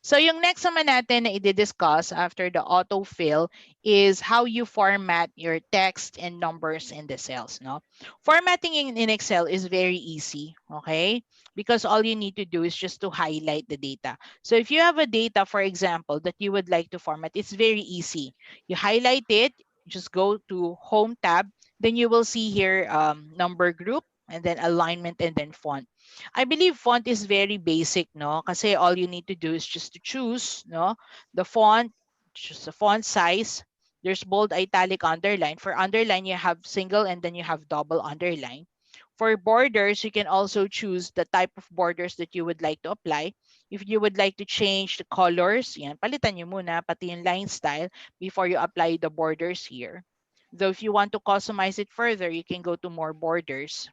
So yung next naman natin na i-discuss after the autofill is how you format your text and numbers in the cells, no? Formatting in Excel is very easy, okay? Because all you need to do is just to highlight the data. So if you have a data, for example, that you would like to format, it's very easy. You highlight it, just go to Home tab, then you will see here number group, and then alignment, and then font. I believe font is very basic, no? Kasi all you need to do is just to choose, no? The font, choose the font size. There's bold, italic, underline. For underline, you have single and then you have double underline. For borders, you can also choose the type of borders that you would like to apply. If you would like to change the colors, yan, palitan nyo muna, pati yung line style before you apply the borders here. Though if you want to customize it further, you can go to more borders.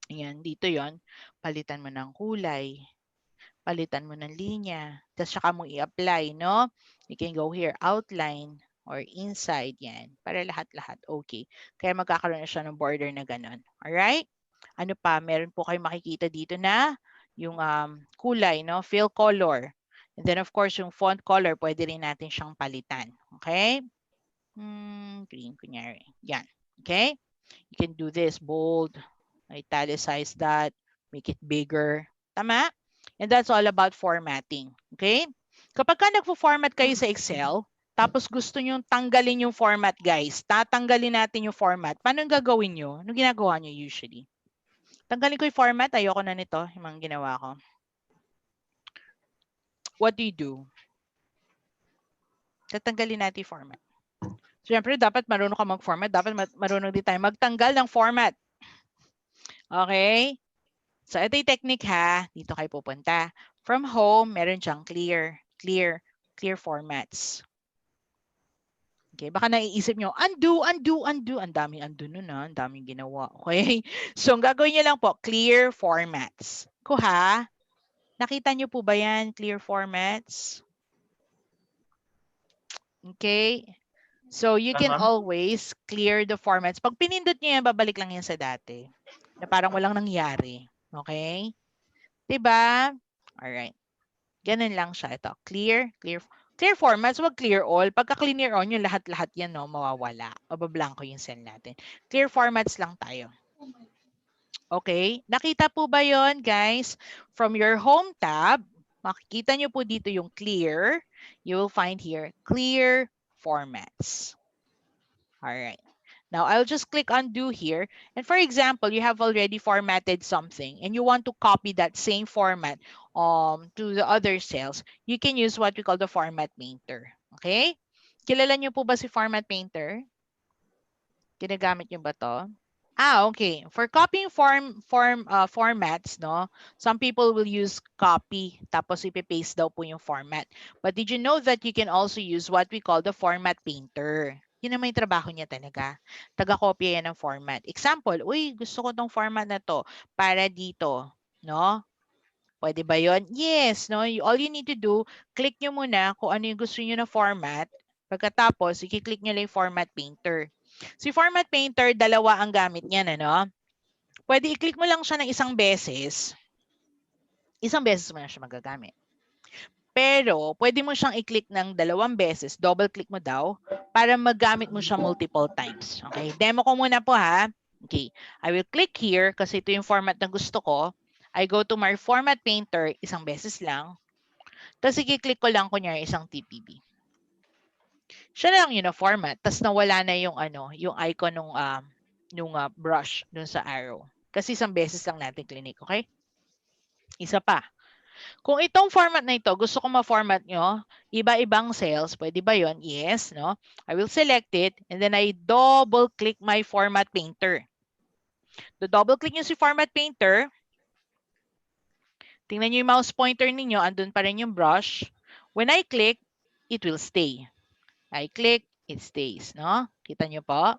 Ayan, dito yon. Palitan mo ng kulay. Palitan mo ng linya. Tapos saka mo i-apply, no? You can go here, outline or inside yan. Para lahat-lahat okay. Kaya magkakaroon na siya ng border na ganun. Alright? Ano pa? Meron po kayo makikita dito na yung kulay, no? Fill color. And then of course, yung font color, pwede rin natin siyang palitan. Okay? Green, kunyari. Yan. Okay? You can do this, bold, italicize that, make it bigger. Tama? And that's all about formatting. Okay? Kapag ka nagpo-format kayo sa Excel, tapos gusto nyo tanggalin yung format, guys, tatanggalin natin yung format. Paano yung gagawin nyo? Ano ginagawa nyo usually? Tanggalin ko yung format, ayoko na nito, yung mga ginawa ko. What do you do? Tatanggalin natin yung format. Siyempre, dapat marunong ka mag-format. Dapat marunong din tayo magtanggal ng format. Okay? So, ito yung technique ha. Dito kayo pupunta. From home, meron siyang clear formats. Okay, baka naiisip nyo, undo. Ang daming undo nun ha. Ang daming ginawa. Okay? So, ang gagawin nyo lang po, clear formats. Kuha. Nakita nyo po ba yan? Clear formats. Okay? So, you can always clear the formats. Pag pinindot nyo yan, babalik lang yan sa dati. Na parang walang nangyari. Okay? Diba? Alright. Ganun lang siya. Ito, clear formats, wag clear all. Pagka clear all, yung lahat-lahat yan, no, mawawala. Mabablanko yung cell natin. Clear formats lang tayo. Okay? Nakita po ba yon, guys? From your home tab, makikita nyo po dito yung clear. You will find here, clear formats. Alright. Now, I'll just click undo here. And for example, you have already formatted something and you want to copy that same format to the other cells. You can use what we call the format painter. Okay? Kilala niyo po ba si format painter? Ginagamit niyo ba to? Okay. For copying formats, no? Some people will use copy tapos ipe-paste daw po yung format. But did you know that you can also use what we call the format painter? Yun ang may trabaho niya talaga. Taga-kopya yan ng format. Example, uy, gusto ko tong format na to para dito, no? Pwede ba yon? Yes, no? All you need to do, click nyo muna kung ano yung gusto nyo na format. Pagkatapos, i-click nyo lang yung format painter. Si format painter, dalawa ang gamit niyan, ano? Pwede i-click mo lang siya ng isang beses. Isang beses mo na siya magagamit. Pero, pwede mo siyang i-click ng dalawang beses, double click mo daw, para magamit mo siya multiple times. Okay, demo ko muna po ha. Okay, I will click here kasi ito yung format na gusto ko. I go to my format painter, isang beses lang. Tapos i-click ko lang kunyari isang TPB. Siya lang yun na format. Tapos nawala na yung yung icon nung brush dun sa arrow. Kasi isang beses lang natin clinic, okay? Isa pa. Kung itong format na ito, gusto ko ma-format nyo, iba-ibang cells, pwede ba yon? Yes, no? I will select it and then I double-click my format painter. The double-click nyo si format painter, tingnan nyo yung mouse pointer ninyo, andun pa rin yung brush. When I click, it will stay. I click, it stays, no? Kita nyo po?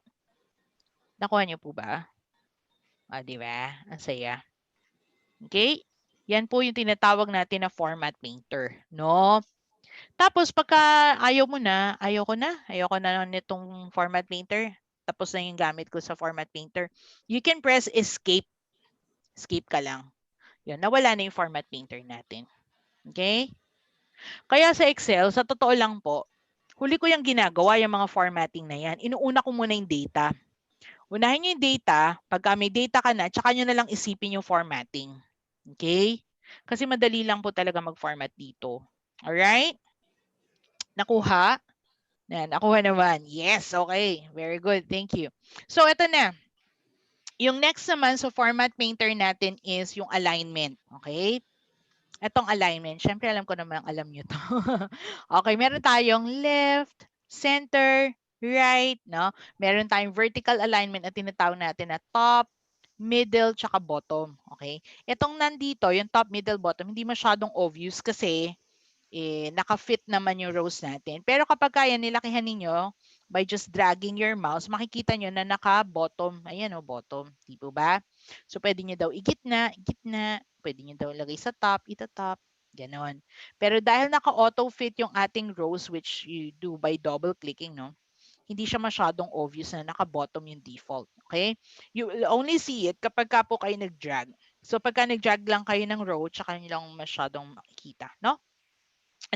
Nakuha nyo po ba? Di ba? Ang saya. Okay? Yan po yung tinatawag natin na format painter, no? Tapos pagka ayaw na nitong format painter, tapos na yung gamit ko sa format painter, you can press escape. Escape ka lang. Yun, nawala na yung format painter natin. Okay? Kaya sa Excel, sa totoo lang po, huli ko yung ginagawa, yung mga formatting na yan. Inuuna ko muna yung data. Unahin nyo yung data. Pagka may data ka na, tsaka nyo na lang isipin yung formatting. Okay? Kasi madali lang po talaga mag-format dito. Alright? Nakuha? Nakuha naman. Yes, okay. Very good. Thank you. So, ito na. Yung next naman sa format painter natin is yung alignment. Okay? Etong alignment, syempre alam ko naman alam nyo to. Okay, meron tayong left, center, right, no? Meron tayong vertical alignment na tinatawag natin na top, middle, tsaka bottom. Okay? Etong nandito, yung top, middle, bottom, hindi masyadong obvious kasi naka-fit naman yung rows natin. Pero kapag kaya nilakihan ninyo, by just dragging your mouse, makikita nyo na naka-bottom. Ayan o, bottom. Di po ba? So, pwede nyo daw igitna, igitna. Pwede nyo daw lagay sa top, ita-top. Ganon. Pero dahil naka-auto fit yung ating rows, which you do by double clicking, no? Hindi siya masyadong obvious na naka-bottom yung default. Okay? You will only see it kapag ka po kayo nag-drag. So, pagka nag-drag lang kayo ng row, tsaka nyo lang masyadong makikita, no?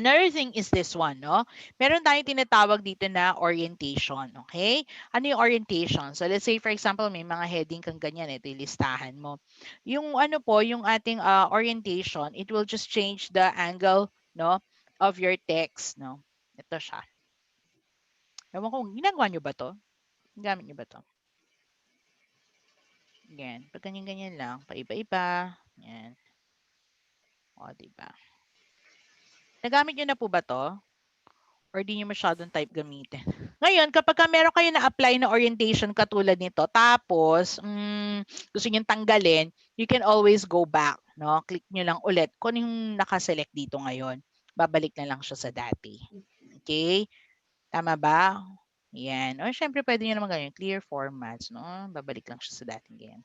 Another thing is this one, no? Meron tayong tinatawag dito na orientation, okay? Ano yung orientation? So let's say for example, may mga heading kang ganyan, ito yung listahan mo. Yung ano po, yung ating orientation, it will just change the angle, no, of your text, no? Ito siya. Ewan ko, ginagawa nyo ba to? Gamit nyo ba to? Yan. Pag ganyan-ganyan lang, paiba-iba. Yan. O, diba? Nagamit nyo na po ba to? Or di nyo masyadong type gamitin? Ngayon, kapag meron kayo na-apply na orientation katulad nito, tapos gusto nyo tanggalin, you can always go back. No? Click nyo lang ulit kung yung nakaselect dito ngayon. Babalik na lang siya sa dati. Okay? Tama ba? Yan. O syempre, pwede nyo naman ganyan. Clear formats. No? Babalik lang siya sa dating ganyan.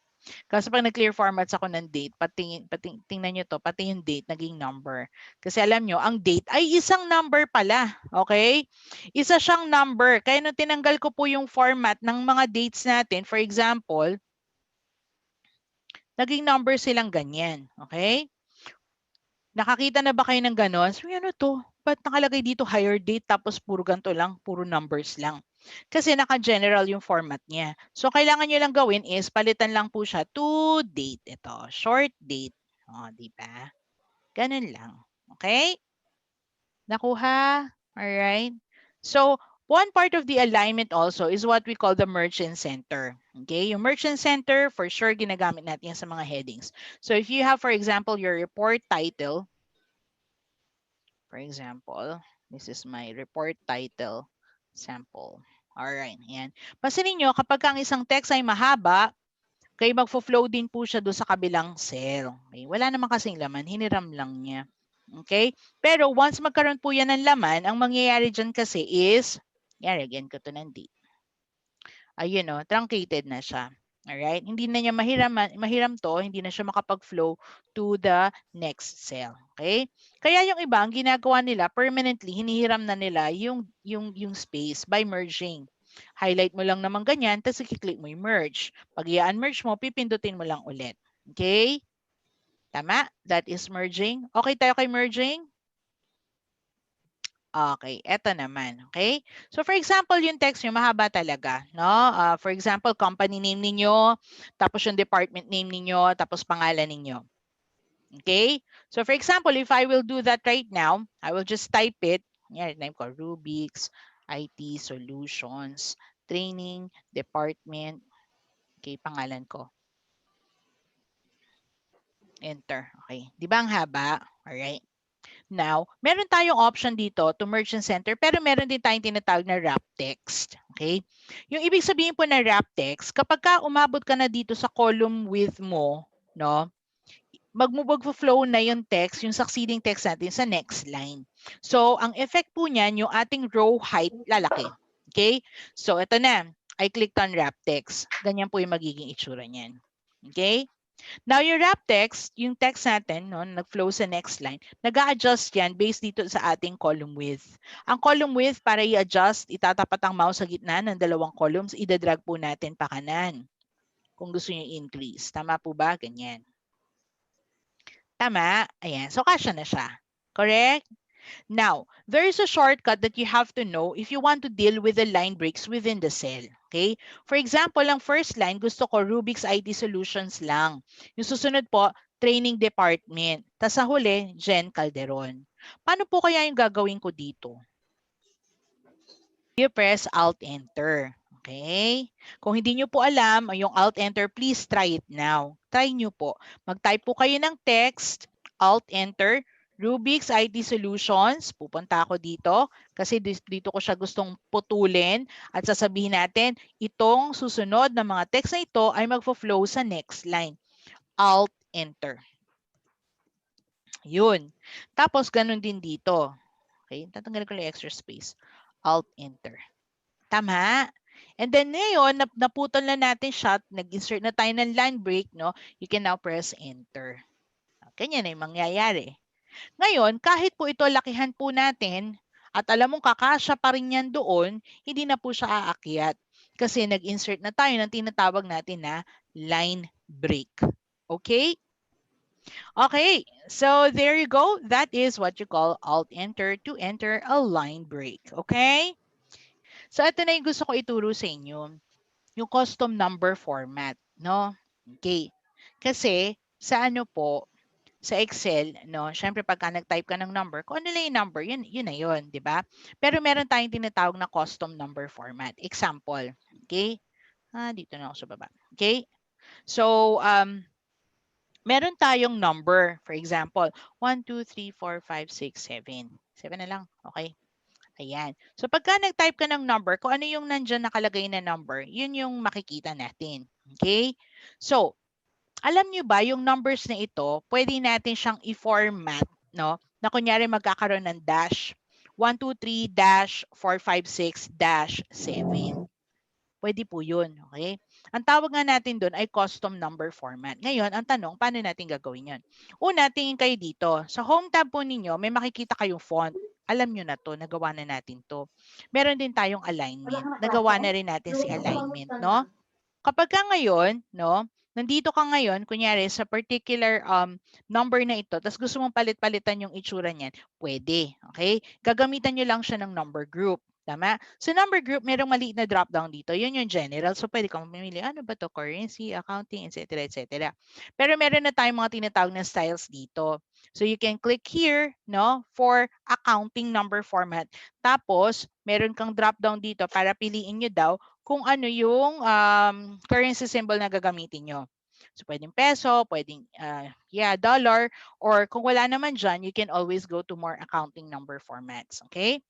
Kasi pag nag-clear formats ako ng date, tingnan nyo to, pati yung date naging number. Kasi alam nyo, ang date ay isang number pala. Okay? Isa siyang number. Kaya nung tinanggal ko po yung format ng mga dates natin, for example, naging number silang ganyan. Okay? Nakakita na ba kayo ng ganon? So, ano to? Ba't nakalagay dito higher date tapos puro ganito lang, puro numbers lang? Kasi naka-general yung format niya. So, kailangan nyo lang gawin is palitan lang po siya to date. Ito, short date. O, di ba? Ganun lang. Okay? Nakuha? Alright? So, one part of the alignment also is what we call the merchant center. Okay? Yung merchant center, for sure, ginagamit natin yan sa mga headings. So, if you have, for example, your report title, for example, this is my report title sample. Alright, ayan. Pansinin nyo, kapag ang isang text ay mahaba, kaya magfo-flow din po siya doon sa kabilang cell. Okay? Wala naman kasing laman, hiniram lang niya. Okay? Pero once magkaroon po yan ng laman, ang mangyayari dyan kasi is, yan, again ko to ng date. Ayun o, truncated na siya. Alright? Hindi na niya mahiram to, hindi na siya makapag-flow to the next cell. Okay? Kaya yung iba, ang ginagawa nila, permanently, hinihiram na nila yung space by merging. Highlight mo lang naman ganyan, tapos i-click mo yung merge. Pag i-unmerge mo, pipindutin mo lang ulit. Okay? Tama? That is merging. Okay tayo kay merging? Okay, eto naman, okay? So for example, yung text nyo mahaba talaga, no? For example, company name ninyo, tapos yung department name ninyo, tapos pangalan ninyo. Okay? So for example, if I will do that right now, I will just type it. Yan, name ko Rubik's IT Solutions Training Department. Okay, pangalan ko. Enter. Okay. Di ba ang haba? Alright. Now, meron tayong option dito to merchant center, pero meron din tayong tinatawag na wrap text. Okay? Yung ibig sabihin po na wrap text, kapag ka umabot ka na dito sa column width mo, no, magfo-flow na yung text, yung succeeding text natin sa next line. So, ang effect po niyan, yung ating row height lalaki. Okay? So, ito na. I clicked on wrap text. Ganyan po yung magiging itsura niyan. Okay? Now, yung wrap text, yung text natin, no, nag-flow sa next line, nag-a-adjust yan based dito sa ating column width. Ang column width, para i-adjust, itatapat ang mouse sa gitna ng dalawang columns, idadrag po natin pa kanan. Kung gusto nyo increase. Tama po ba? Ganyan. Tama? Ayan. So, kasya na siya. Correct? Now, there is a shortcut that you have to know if you want to deal with the line breaks within the cell. Okay? For example, ang first line, gusto ko Rubik's IT Solutions lang. Yung susunod po, Training Department. Tapos sa huli, Jen Calderon. Paano po kaya yung gagawin ko dito? You press Alt-Enter. Okay? Kung hindi nyo po alam, yung Alt-Enter, please try it now. Try nyo po. Mag-type po kayo ng text, Alt-Enter, Rubik's IT Solutions. Pupunta ako dito kasi dito ko siya gustong putulin at sasabihin natin, itong susunod na mga text na ito ay magfo-flow sa next line. Alt-Enter. Yun. Tapos, ganun din dito. Okay? Tatanggalin ko lang yung extra space. Alt-Enter. Tama. And then ngayon, naputol na natin siya, nag-insert na tayo ng line break, no? You can now press enter. Ganyan na yung mangyayari. Ngayon, kahit po ito lakihan po natin, at alam mong kakasya pa rin yan doon, hindi na po siya aakyat. Kasi nag-insert na tayo ng tinatawag natin na line break. Okay? Okay, so there you go. That is what you call Alt-Enter to enter a line break. Okay? So, ito na yung gusto ko ituro sa inyo. Yung custom number format, no? Okay. Kasi, sa ano po, sa Excel, no? Syempre, pagka nag-type ka ng number, kung ano lang yung number, yun na yun, di ba? Pero meron tayong tinatawag na custom number format. Example, okay? Dito na ako sa baba. Okay? So, meron tayong number. For example, 1, 2, 3, 4, 5, 6, 7. 7 na lang. Okay? Ayan. So pagka nag-type ka ng number, kung ano yung nandyan nakalagay na number, yun yung makikita natin. Okay? So, alam nyo ba, yung numbers na ito, pwede natin siyang i-format, no? Na kunyari magkakaroon ng dash. 1, 2, 3, dash, 4, 5, 6, dash, 7. Pwede po yun. Okay? Ang tawag nga natin doon ay custom number format. Ngayon, ang tanong, paano natin gagawin yan? Una, tingin kayo dito. Sa home tab po ninyo, may makikita kayong font. Alam nyo na to, nagawa na natin to. Meron din tayong alignment. Nagawa na rin natin si alignment, no? Kapag ka ngayon, no, nandito ka ngayon, kunyari sa particular number na ito, tapos gusto mong palit-palitan yung itsura niyan, pwede. Okay? Gagamitan nyo lang siya ng number group. Tama? So number group, merong maliit na drop down dito. Yun yung general. So pwede kang mamili, ano ba to? Currency, accounting, etc. etc. Pero meron na tayong mga tinatawag na styles dito. So you can click here, no, for accounting number format. Tapos, meron kang drop down dito para piliin nyo daw kung ano yung currency symbol na gagamitin nyo. So, pwedeng peso, pwedeng dollar, or kung wala naman dyan, you can always go to more accounting number formats. Okay?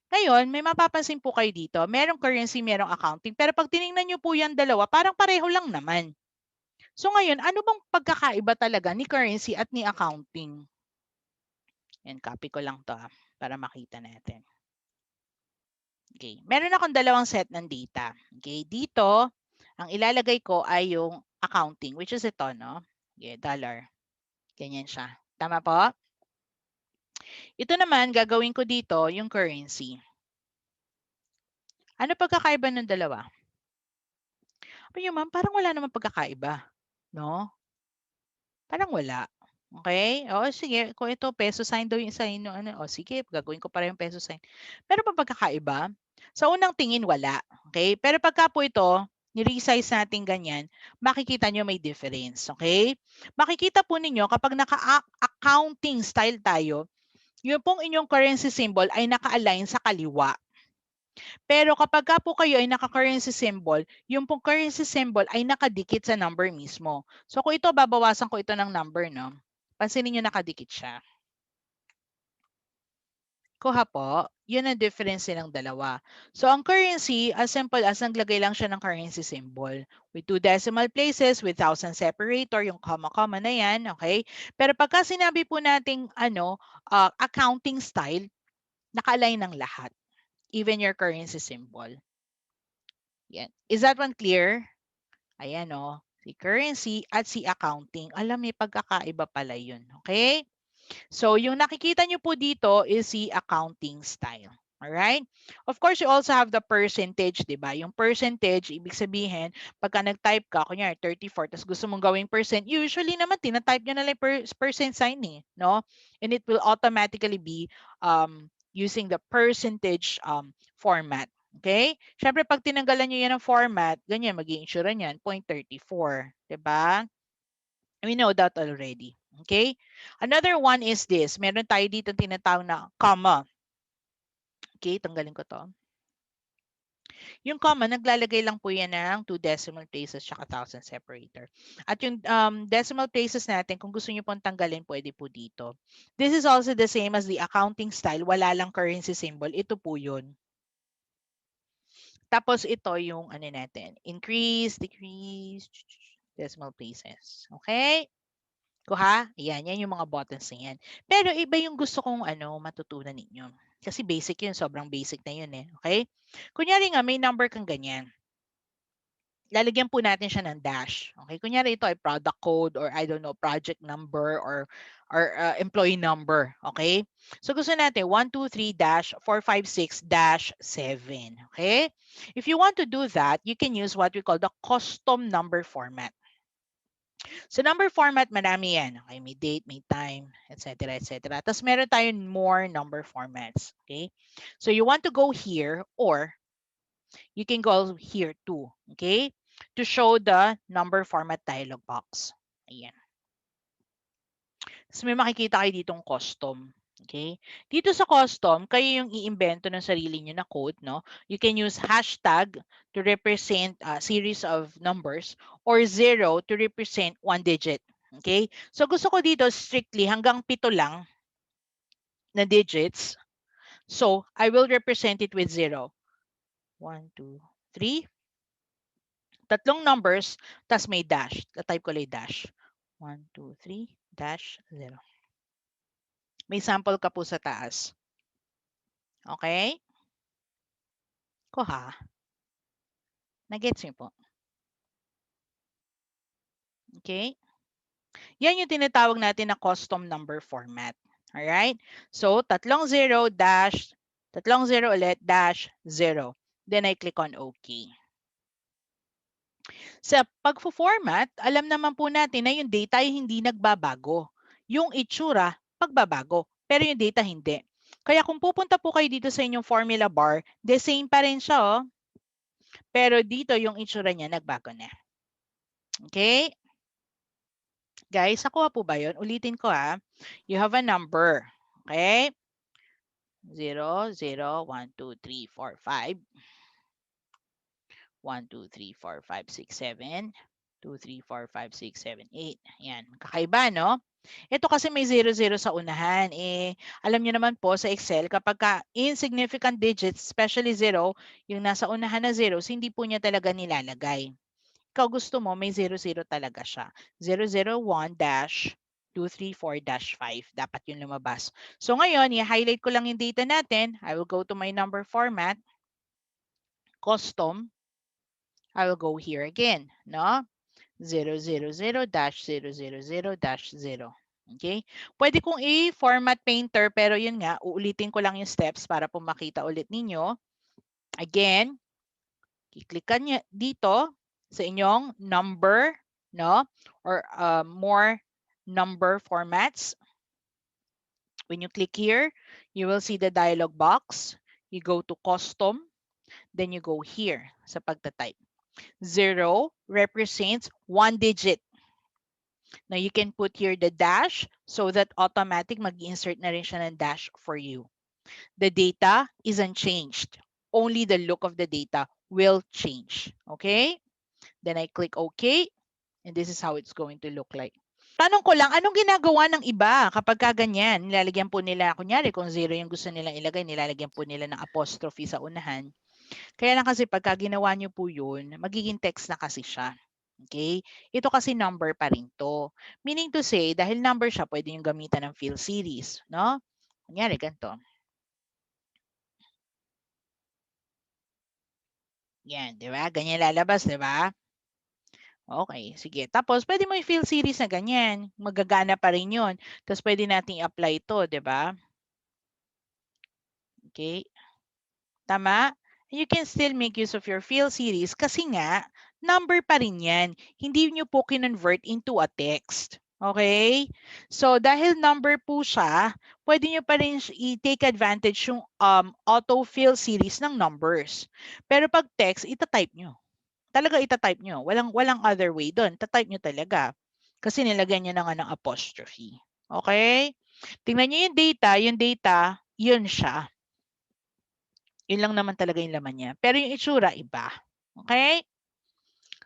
Ngayon, may mapapansin po kayo dito. Merong currency, merong accounting. Pero pag tinignan nyo po yan dalawa, parang pareho lang naman. So ngayon, ano bang pagkakaiba talaga ni currency at ni accounting? Yan, copy ko lang to para makita natin. Okay, meron akong dalawang set ng data. Okay, dito, ang ilalagay ko ay yung accounting, which is ito, no? Okay, dollar. Ganyan siya. Tama po? Ito naman, gagawin ko dito yung currency. Ano pagkakaiba ng dalawa? Pero ma'am, parang wala naman pagkakaiba. No? Parang wala. Okay? O, sige. Kung ito, peso sign daw yung sign. O, sige. Gagawin ko para yung peso sign. Pero pa pagkakaiba? Sa unang tingin, wala. Okay? Pero pagka po ito, ni-resize natin ganyan, makikita nyo may difference. Okay? Makikita po ninyo kapag naka-accounting style tayo, yung pong inyong currency symbol ay naka-align sa kaliwa. Pero kapag ka po kayo ay naka-currency symbol, yung pong currency symbol ay nakadikit sa number mismo. So kung ito, babawasan ko ito ng number, no? Pansinin nyo nakadikit siya. Kuha po, yun ang difference ng dalawa. So ang currency, as simple as naglagay lang siya ng currency symbol. With 2 decimal places, with 1,000 separator, yung comma-comma na yan, okay? Pero pagka sinabi po nating accounting style, naka-align ng lahat. Even your currency symbol. Yan. Is that one clear? Ayan o. Si currency at si accounting. Alam, may pagkakaiba pala yun. Okay? So, yung nakikita nyo po dito is si accounting style. Alright? Of course, you also have the percentage, di ba? Yung percentage, ibig sabihin, pagka nag-type ka, kunyari 34, tapos gusto mong gawing percent, usually naman, tinatype nyo na lang percent sign eh, no? And it will automatically be using the percentage format. Okay? Siyempre, pag tinanggalan nyo yan ng format, ganyan, magiging itsura niyan, 0.34. Diba? We know that already. Okay? Another one is this. Meron tayo dito tinatawag na comma. Okay, tanggalin ko to. Yung comma, naglalagay lang po yan ng 2 decimal places tsaka thousand separator. At yung decimal places natin, kung gusto nyo pong tanggalin, pwede po dito. This is also the same as the accounting style. Wala lang currency symbol. Ito po yun. Tapos ito yung ano natin. Increase, decrease, decimal places. Okay? Kuha? Ayan, yan yung mga buttons na yan. Pero iba yung gusto kong matutunan ninyo. Kasi basic yun, sobrang basic na yun eh. Okay? Kunyari nga, may number kang ganyan. Lalagyan po natin siya ng dash. Okay? Kunyari ito ay product code or I don't know, project number or employee number. Okay? So gusto natin 123-456-7. Okay? If you want to do that, you can use what we call the custom number format. So number format, marami yan. Okay, may date, may time, etc. etc. Tapos meron tayong more number formats. Okay? So you want to go here or you can go here too. Okay? To show the number format dialog box. Ayan. Tapos may makikita kayo ditong custom. Okay? Dito sa custom, kayo yung i-invento ng sarili nyo na code, no? You can use hashtag to represent a series of numbers or 0 to represent one digit. Okay? So gusto ko dito strictly hanggang 7 lang na digits. So I will represent it with 0. 1, 2, 3. Tatlong numbers, tas may dash. Type ko lang dash. 1, 2, 3, dash, 0. May sample ka po sa taas. Okay? Kuha. Nagets niyo po. Okay? Yan yung tinatawag natin na custom number format. Alright? So, 30 dash, 30 ulit, dash, 0. Then I click on OK. Sa pag-format, alam naman po natin na yung data ay hindi nagbabago. Yung itsura, pagbabago. Pero yung data hindi. Kaya kung pupunta po kayo dito sa inyong formula bar, the same pa rin siya. Oh. Pero dito yung itsura niya nagbago na. Okay? Guys, nakuha po ba yun? Ulitin ko ha. You have a number. Okay? 0, 0, 1, 2, 3, 4, 5. 1, 2, 3, 4, 5, 6, 7. 2, 3, 4, 5, 6, 7, 8. Ayan. Kakaiba, no? Ito kasi may 0, 0 sa unahan. Alam niyo naman po sa Excel, kapag ka insignificant digits, especially 0, yung nasa unahan na zeros, hindi po niya talaga nilalagay. Ikaw gusto mo, may 0, 0 talaga siya. 001-234-5. Dapat yung lumabas. So ngayon, i-highlight ko lang yung data natin. I will go to my number format. Custom. I will go here again. No? 000-000-0. Okay? Pwede kong i-format painter pero yun nga, uulitin ko lang yung steps para po makita ulit ninyo. Again, i-clickan niyo dito sa inyong number, no? Or more number formats. When you click here, you will see the dialog box. You go to custom, then you go here sa pagta-type. 0 represents one digit. Now, you can put here the dash so that automatic mag-insert na rin siya ng dash for you. The data isn't changed. Only the look of the data will change. Okay? Then I click OK. And this is how it's going to look like. Tanong ko lang, anong ginagawa ng iba kapag kaganyan? Nilalagyan po nila, kunyari kung 0 yung gusto nilang ilagay, nilalagyan po nila ng apostrophe sa unahan. Kaya lang kasi pagka ginawa nyo po yun, magiging text na kasi siya. Okay? Ito kasi number pa rin to. Meaning to say, dahil number siya, pwede yung gamitan ng fill series. No? Kunyari, ganito. Yan, di ba? Ganyan lalabas, di ba? Okay, sige. Tapos, pwede mo i-fill series na ganyan. Magagana pa rin yun. Tapos, pwede natin i-apply ito, di ba? Okay. Tama? You can still make use of your fill series kasi nga, number pa rin yan. Hindi nyo po kinonvert into a text. Okay? So, dahil number po siya, pwede nyo pa rin i-take advantage yung autofill series ng numbers. Pero pag text, itatype nyo. Talaga itatype nyo. Walang other way doon. Tatype nyo talaga. Kasi nilagyan nyo na nga ng apostrophe. Okay? Tingnan nyo yung data, yun siya. Yun lang naman talaga yung laman niya. Pero yung itsura, iba. Okay?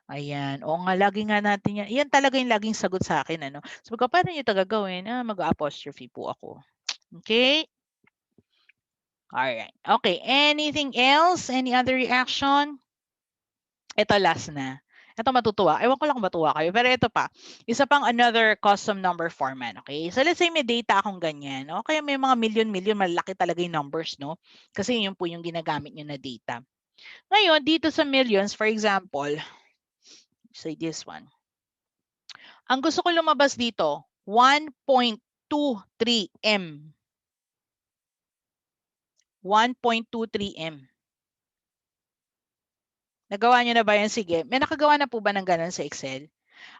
Ayan. O nga, lagi nga natin yan. Yan talaga yung laging sagot sa akin. Ano? So, paano nyo ito gagawin? Mag-apostrophe po ako. Okay? Alright. Okay. Anything else? Any other reaction? Ito last na. Ito matutuwa. Ewan ko lang kung matuwa kayo. Pero ito pa. Isa pang another custom number format. Okay? So let's say may data akong ganyan. No? Kaya may mga million, malaki talaga yung numbers. No? Kasi yun po yung ginagamit nyo na data. Ngayon, dito sa millions, for example, say this one. Ang gusto ko lumabas dito, 1.23 M. 1.23 M. Nagawa nyo na ba yan? Sige. May nakagawa na po ba ng ganun sa Excel?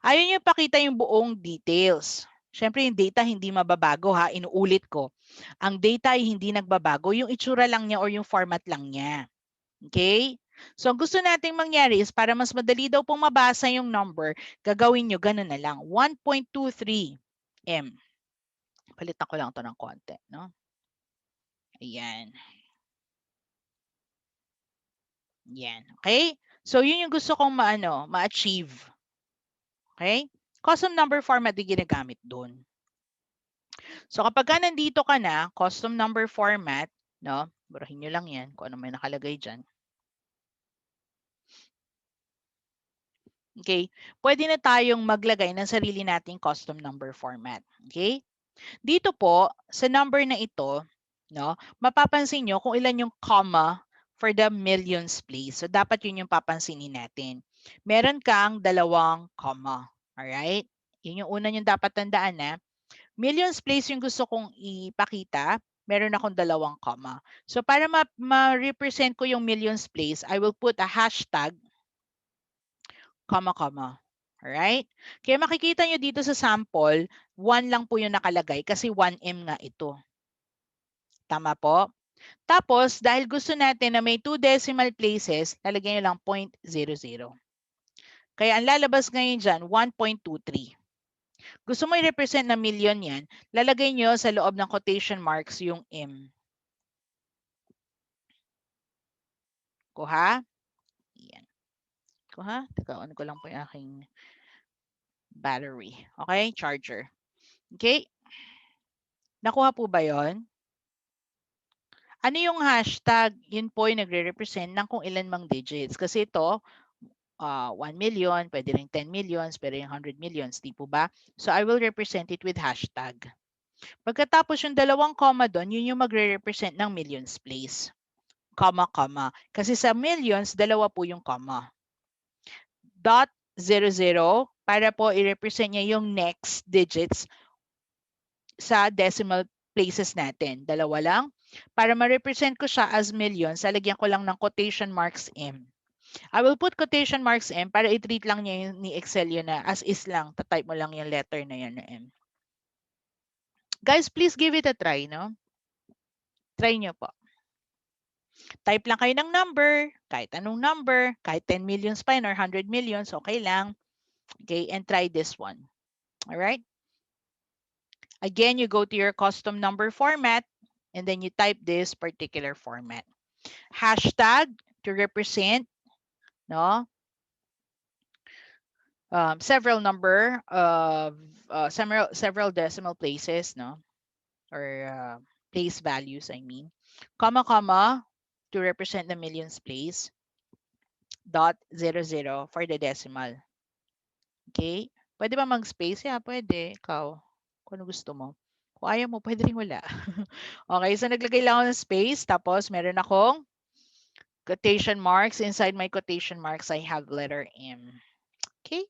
Ayaw nyo pakita yung buong details. Siyempre, yung data hindi mababago ha. Inuulit ko. Ang data ay hindi nagbabago. Yung itsura lang niya or yung format lang niya. Okay? So, ang gusto nating mangyari is para mas madali daw pong mabasa yung number, gagawin nyo ganun na lang. 1.23 M. Palitan ko lang to ng konti. No? Ayan. Yan. Okay? So, yun yung gusto kong ma-achieve. Okay? Custom number format yung ginagamit doon. So, kapag ka nandito ka na, custom number format, no? Burahin nyo lang yan kung ano may nakalagay dyan. Okay? Pwede na tayong maglagay ng sarili nating custom number format. Okay? Dito po, sa number na ito, no, mapapansin nyo kung ilan yung comma for the millions place. So, dapat yun yung papansinin natin. Meron kang dalawang comma. Alright? Yun yung una yung dapat tandaan na. Millions place yung gusto kong ipakita. Meron akong dalawang comma. So, para ma-represent ko yung millions place, I will put a hashtag, comma, comma. Alright? Kaya makikita nyo dito sa sample, 1 lang po yung nakalagay kasi 1M nga ito. Tama po? Tapos, dahil gusto natin na may 2 decimal places, lalagyan nyo lang 0.00. Kaya ang lalabas ngayon dyan, 1.23. Gusto mo i-represent na million yan, lalagay nyo sa loob ng quotation marks yung M. Kuha? Yan. Kuha? Teka, on ko lang po yung aking battery. Okay? Charger. Okay? Nakuha po ba yon? Ano yung hashtag? Yun po yung nagre-represent ng kung ilan mang digits. Kasi ito, 1 million, pwede rin 10 millions, pwede rin 100 millions, di po ba? So I will represent it with hashtag. Pagkatapos yung dalawang comma doon, yun yung magre-represent ng millions place. Comma, comma. Kasi sa millions, dalawa po yung comma. Dot 00 para po i-represent niya yung next digits sa decimal places natin. Dalawa lang. Para ma-represent ko siya as millions, lalagyan ko lang ng quotation marks M. I will put quotation marks M para i-treat lang niya yung ni Excel yun na as is lang. Tatype mo lang yung letter na yun na M. Guys, please give it a try, no? Try nyo po. Type lang kayo ng number, kahit anong number, kahit 10 millions pa yun or 100 millions, okay lang. Okay, and try this one. All right? Again, you go to your custom number format, and then you type this particular format. Hashtag to represent, no? Several number of several decimal places, no? Or place values, I mean. Comma, comma to represent the millions place. Dot 00 for the decimal. Okay? Pwede ba mag-space? Yeah, pwede. Ikaw, kung ano gusto mo. Kung ayaw mo, pwede rin wala. Okay, so naglagay lang ako ng space. Tapos, meron akong quotation marks. Inside my quotation marks, I have letter M. Okay?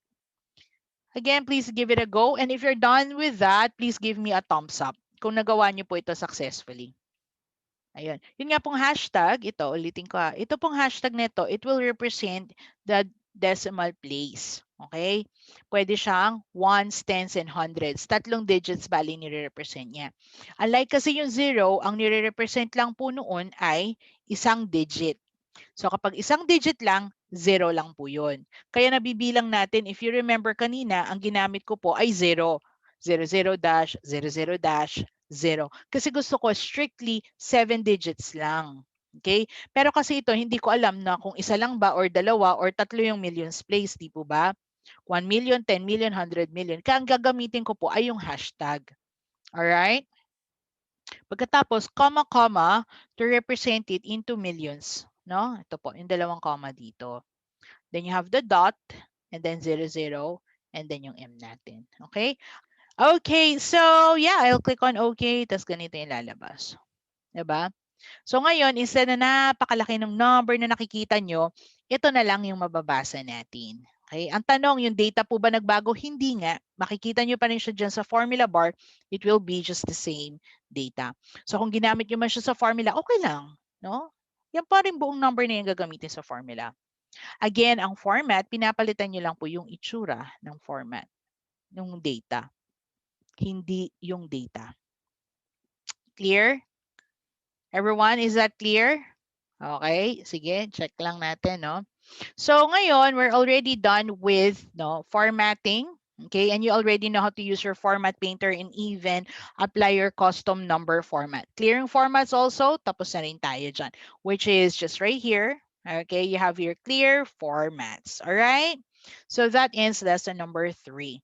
Again, please give it a go. And if you're done with that, please give me a thumbs up kung nagawa niyo po ito successfully. Ayun. Yun nga pong hashtag, ito, ulitin ko ha. Ito pong hashtag nito, it will represent the decimal place. Okay? Pwede siyang ones, tens, and hundreds. 3 digits bali nire-represent niya. Unlike kasi yung 0, ang nire-represent lang po noon ay isang digit. So kapag isang digit lang, 0 lang po yun. Kaya nabibilang natin, if you remember kanina, ang ginamit ko po ay 0. 00 dash, 00 dash, 0. Kasi gusto ko strictly 7 digits lang. Okay? Pero kasi ito, hindi ko alam na kung isa lang ba or dalawa or tatlo yung millions place, di po ba? 1 million, 10 million, 100 million. Kaya ang gagamitin ko po ay yung hashtag. Alright? Pagkatapos, comma, comma, to represent it into millions. No? Ito po, yung dalawang comma dito. Then you have the dot, and then 00, and then yung M natin. Okay? Okay, so yeah, I'll click on OK, tapos ganito yung lalabas. Diba? So ngayon, instead na napakalaki ng number na nakikita nyo, ito na lang yung mababasa natin. Okay? Ang tanong, yung data po ba nagbago? Hindi nga. Makikita nyo pa rin siya dyan sa formula bar. It will be just the same data. So kung ginamit nyo man siya sa formula, okay lang. No? Yan pa rin buong number na yung gagamitin sa formula. Again, ang format, pinapalitan nyo lang po yung itsura ng format ng data. Hindi yung data. Clear? Everyone, is that clear? Okay, sige, check lang natin, no? So ngayon, we're already done with formatting. Okay, and you already know how to use your format painter and even apply your custom number format. Clearing formats also, tapos na rin tayo dyan, which is just right here. Okay, you have your clear formats. All right, so that ends lesson number 3.